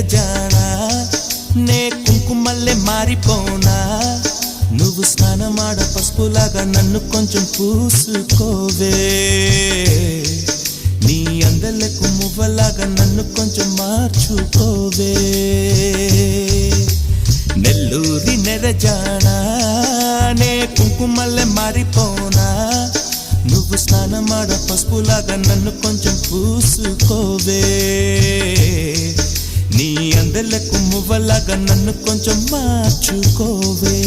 నెరజానా నే కుంకుమల్లే మారిపోనా నువ్వు స్నానమాడ పసుపులాగా నన్ను కొంచెం పూసుకోవే నీ అందలకు మువ్వలాగా నన్ను కొంచెం మార్చుకోవే నెల్లూరి నెరజానా నే కుంకుమల్లే మారిపోనా నువ్వు స్నానమాడ పసుపులాగా నన్ను కొంచెం పూసుకోవే నీ అందలకు మువ్వలాగా నన్ను కొంచెం మార్చుకోవే